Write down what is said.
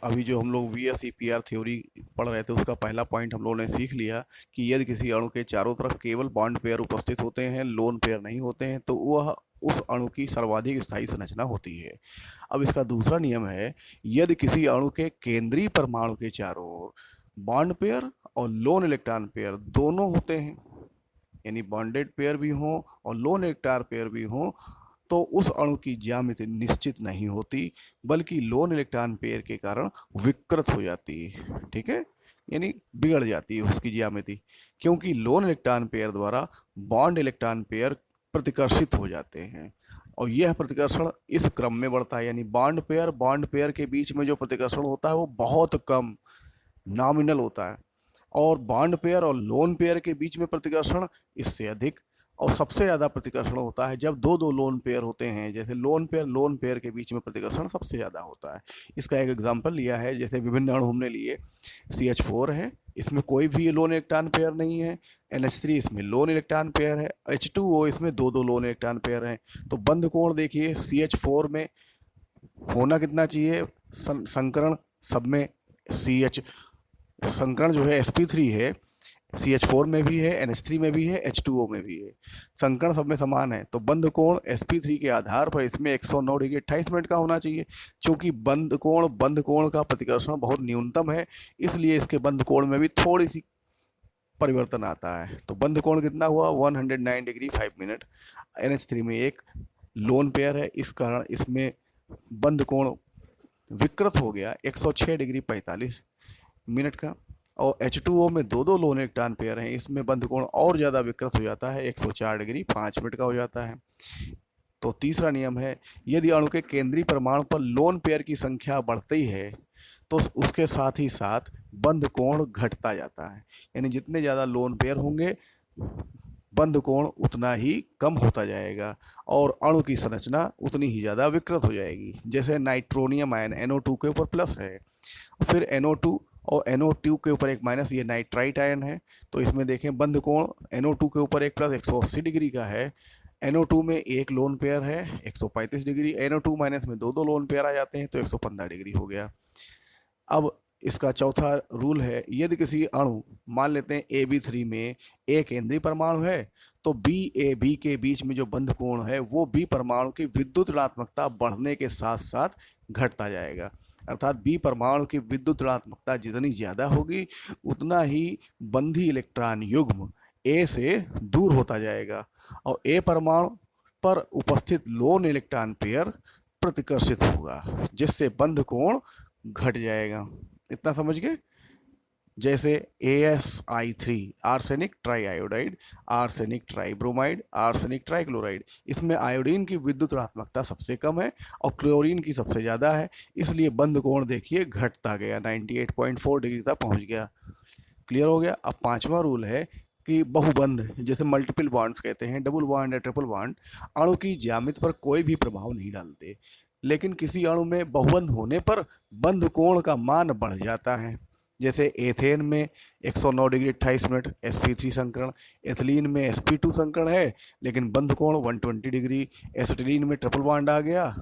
अभी जो हम लोग VSEPR थ्योरी पढ़ रहे थे उसका पहला पॉइंट हम लोगों ने सीख लिया कि यदि किसी अणु के चारों तरफ केवल बॉन्ड पेयर उपस्थित होते हैं, लोन पेयर नहीं होते हैं, तो वह उस अणु की सर्वाधिक स्थायी संरचना होती है। अब इसका दूसरा नियम है, यदि किसी अणु के केंद्रीय परमाणु के चारों ओर बॉन्ड पेयर और लोन इलेक्ट्रॉन पेयर दोनों होते हैं, यानी बॉन्डेड पेयर भी हो और लोन इलेक्ट्रॉन पेयर भी हो, तो उस अणु की ज्यामिति निश्चित नहीं होती, बल्कि लोन इलेक्ट्रॉन पेयर के कारण विकृत हो जाती है। ठीक है, यानी बिगड़ जाती है उसकी ज्यामिति, क्योंकि लोन इलेक्ट्रॉन पेयर द्वारा बॉन्ड इलेक्ट्रॉन पेयर प्रतिकर्षित हो जाते हैं, और यह प्रतिकर्षण इस क्रम में बढ़ता है, यानी बॉन्ड पेयर के बीच में जो प्रतिकर्षण होता है वो बहुत कम नॉमिनल होता है, और बॉन्ड पेयर और लोन पेयर के बीच में प्रतिकर्षण इससे अधिक, और सबसे ज़्यादा प्रतिकर्षण होता है जब दो दो लोन पेयर होते हैं, जैसे लोन पेयर के बीच में प्रतिकर्षण सबसे ज़्यादा होता है। इसका एक एग्जांपल लिया है, जैसे विभिन्न अणु हमने लिए, CH4 है, इसमें कोई भी लोन इलेक्ट्रॉन पेयर नहीं है, NH3 इसमें लोन इलेक्ट्रॉन पेयर है, H2O इसमें दो दो लोन इलेक्ट्रॉन पेयर हैं। तो बंध कोण देखिए, CH4 में होना कितना चाहिए, संकरण सब में CH संकरण जो है sp3 है, CH4 में भी है, NH3 में भी है, H2O में भी है, संकरण सब में समान है, तो बंध कोण sp3 के आधार पर इसमें 109 डिग्री 28 मिनट का होना चाहिए। क्योंकि बंध कोण का प्रतिकर्षण बहुत न्यूनतम है, इसलिए इसके बंध कोण में भी थोड़ी सी परिवर्तन आता है। तो बंध कोण कितना हुआ, 109 डिग्री 5 मिनट। NH3 में एक लोन पेयर है, इस कारण इसमें बंध कोण विकृत हो गया 106 डिग्री 45 मिनट का, और H2O में दो दो लोन इलेक्ट्रॉन पेयर हैं, इसमें बंध कोण और ज़्यादा विकृत हो जाता है, 104 डिग्री 5 मिनट का हो जाता है। तो तीसरा नियम है, यदि अणु के केंद्रीय परमाणु पर लोन पेयर की संख्या बढ़ती है तो उसके साथ ही साथ बंध कोण घटता जाता है, यानी जितने ज़्यादा लोन पेयर होंगे बंध कोण उतना ही कम होता जाएगा, और अणु की संरचना उतनी ही ज़्यादा विकृत हो जाएगी। जैसे नाइट्रोनियम आयन NO2 के ऊपर प्लस है, फिर NO2 और NO2 के ऊपर एक माइनस, ये नाइट्राइट आयन है, तो इसमें देखें बंध कोण NO2 के ऊपर एक प्लस 180 डिग्री का है, NO2 में एक लोन पेयर है 135 डिग्री, NO2 माइनस में दो दो लोन पेयर आ जाते हैं तो 115 डिग्री हो गया। अब इसका चौथा रूल है, यदि किसी अणु, मान लेते हैं AB3 में A केंद्रीय परमाणु है, तो BAB के बीच में जो बंध कोण है वो B परमाणु की विद्युत ऋणात्मकता बढ़ने के साथ साथ घटता जाएगा। अर्थात B परमाणु की विद्युत ऋणात्मकता जितनी ज़्यादा होगी उतना ही बंधी इलेक्ट्रॉन युग्म A से दूर होता जाएगा, और A परमाणु पर उपस्थित लोन इलेक्ट्रॉन पेयर प्रतिकर्षित होगा, जिससे बंध कोण घट जाएगा। इतना समझ गए। जैसे ASI3 arsenic ट्राईआयोडाइड, arsenic ट्राईब्रोमाइड, arsenic trichloride, इसमें आयोडीन की विद्युत ऋणात्मकता सबसे कम है और क्लोरीन की सबसे ज़्यादा है, इसलिए बंध कोण देखिए घटता गया, 98.4 डिग्री तक पहुंच गया। क्लियर हो गया। अब पांचवा रूल है कि बहुबंध, जैसे मल्टीपल बॉन्ड्स कहते हैं, डबल बॉन्ड या ट्रिपल बॉन्ड, अणु की ज्यामिति पर कोई भी प्रभाव नहीं डालते, लेकिन किसी अणु में बहुबंध होने पर बंध कोण का मान बढ़ जाता है। जैसे एथेन में 109 डिग्री 28 मिनट sp3 संकरण, एथिलीन में sp2 संकरण है लेकिन बंध कोण 120 डिग्री, एसिटिलीन में ट्रिपल बॉन्ड आ गया